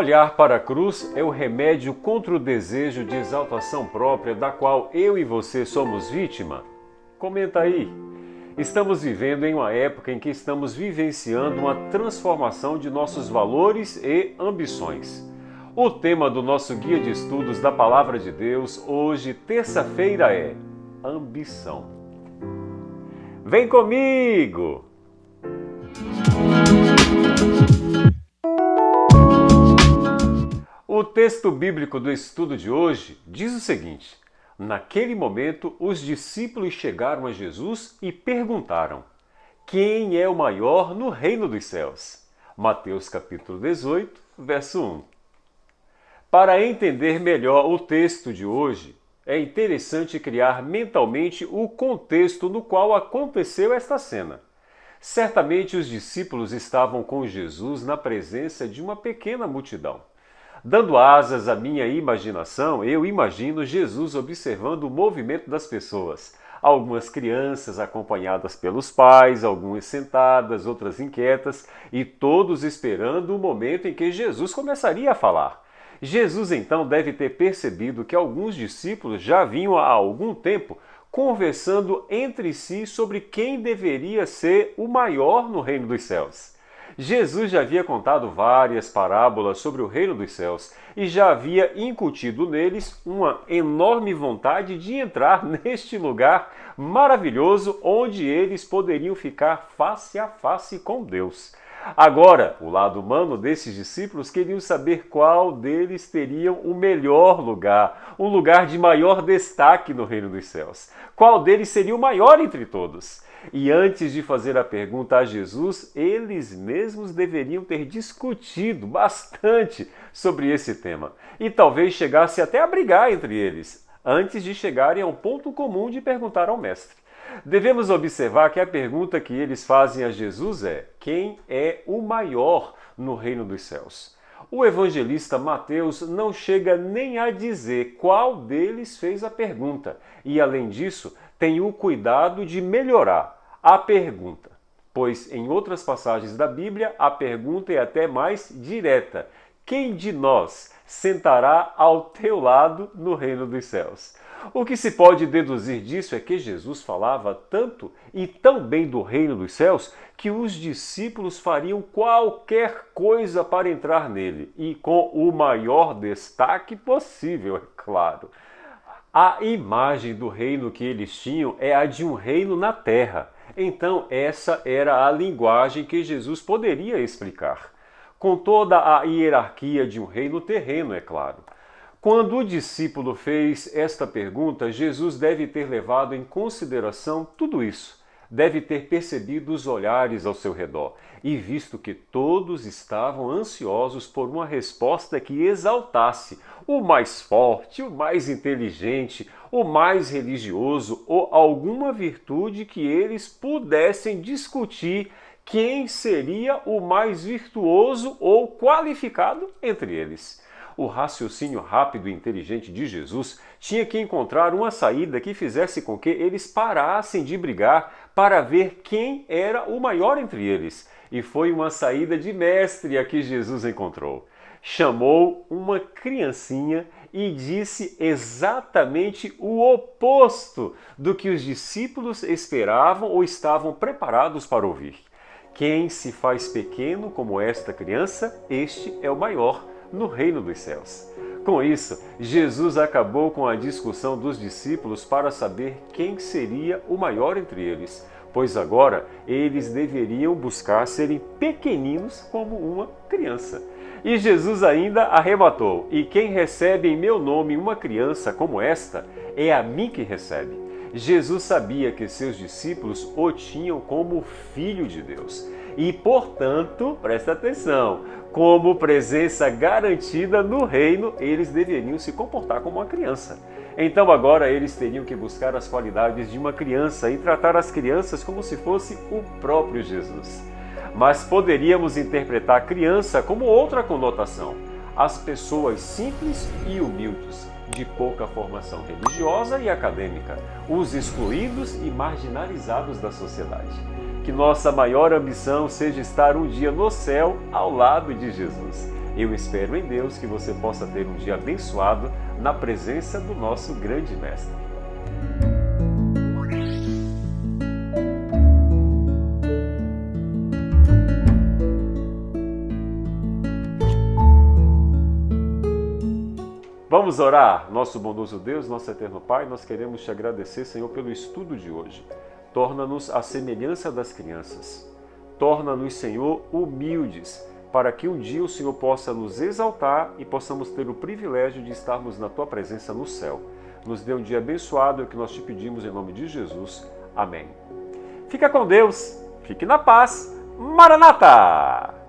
Olhar para a cruz é o remédio contra o desejo de exaltação própria da qual eu e você somos vítima? Comenta aí. Estamos vivendo em uma época em que estamos vivenciando uma transformação de nossos valores e ambições. O tema do nosso guia de estudos da Palavra de Deus hoje, terça-feira, é ambição. Vem comigo! O texto bíblico do estudo de hoje diz o seguinte: naquele momento, os discípulos chegaram a Jesus e perguntaram: quem é o maior no reino dos céus? Mateus capítulo 18, verso 1. Para entender melhor o texto de hoje, é interessante criar mentalmente o contexto no qual aconteceu esta cena. Certamente os discípulos estavam com Jesus na presença de uma pequena multidão. Dando asas à minha imaginação, eu imagino Jesus observando o movimento das pessoas. Algumas crianças acompanhadas pelos pais, algumas sentadas, outras inquietas, e todos esperando o momento em que Jesus começaria a falar. Jesus então deve ter percebido que alguns discípulos já vinham há algum tempo conversando entre si sobre quem deveria ser o maior no reino dos céus. Jesus já havia contado várias parábolas sobre o reino dos céus e já havia incutido neles uma enorme vontade de entrar neste lugar maravilhoso onde eles poderiam ficar face a face com Deus. Agora, o lado humano desses discípulos queriam saber qual deles teriam o melhor lugar, um lugar de maior destaque no reino dos céus. Qual deles seria o maior entre todos? E antes de fazer a pergunta a Jesus, eles mesmos deveriam ter discutido bastante sobre esse tema. E talvez chegasse até a brigar entre eles, antes de chegarem ao ponto comum de perguntar ao Mestre. Devemos observar que a pergunta que eles fazem a Jesus é: quem é o maior no reino dos céus? O evangelista Mateus não chega nem a dizer qual deles fez a pergunta e, além disso, tem o cuidado de melhorar a pergunta, pois em outras passagens da Bíblia a pergunta é até mais direta: quem de nós sentará ao teu lado no reino dos céus? O que se pode deduzir disso é que Jesus falava tanto e tão bem do reino dos céus que os discípulos fariam qualquer coisa para entrar nele, e com o maior destaque possível, é claro. A imagem do reino que eles tinham é a de um reino na terra. Então essa era a linguagem que Jesus poderia explicar, com toda a hierarquia de um reino terreno, é claro. Quando o discípulo fez esta pergunta, Jesus deve ter levado em consideração tudo isso. Deve ter percebido os olhares ao seu redor e visto que todos estavam ansiosos por uma resposta que exaltasse o mais forte, o mais inteligente, o mais religioso ou alguma virtude que eles pudessem discutir quem seria o mais virtuoso ou qualificado entre eles. O raciocínio rápido e inteligente de Jesus tinha que encontrar uma saída que fizesse com que eles parassem de brigar para ver quem era o maior entre eles. E foi uma saída de mestre a que Jesus encontrou. Chamou uma criancinha e disse exatamente o oposto do que os discípulos esperavam ou estavam preparados para ouvir. Quem se faz pequeno como esta criança, este é o maior no reino dos céus. Com isso, Jesus acabou com a discussão dos discípulos para saber quem seria o maior entre eles, pois agora eles deveriam buscar serem pequeninos como uma criança. E Jesus ainda arrematou: e quem recebe em meu nome uma criança como esta, é a mim que recebe. Jesus sabia que seus discípulos o tinham como filho de Deus e, portanto, presta atenção, como presença garantida no reino, eles deveriam se comportar como uma criança. Então agora eles teriam que buscar as qualidades de uma criança e tratar as crianças como se fosse o próprio Jesus. Mas poderíamos interpretar criança como outra conotação: as pessoas simples e humildes, de pouca formação religiosa e acadêmica, os excluídos e marginalizados da sociedade. Que nossa maior ambição seja estar um dia no céu ao lado de Jesus. Eu espero em Deus que você possa ter um dia abençoado na presença do nosso grande Mestre. Vamos orar? Nosso bondoso Deus, nosso eterno Pai, nós queremos te agradecer, Senhor, pelo estudo de hoje. Torna-nos a semelhança das crianças. Torna-nos, Senhor, humildes, para que um dia o Senhor possa nos exaltar e possamos ter o privilégio de estarmos na Tua presença no céu. Nos dê um dia abençoado, é o que nós te pedimos em nome de Jesus. Amém. Fica com Deus, fique na paz. Maranata!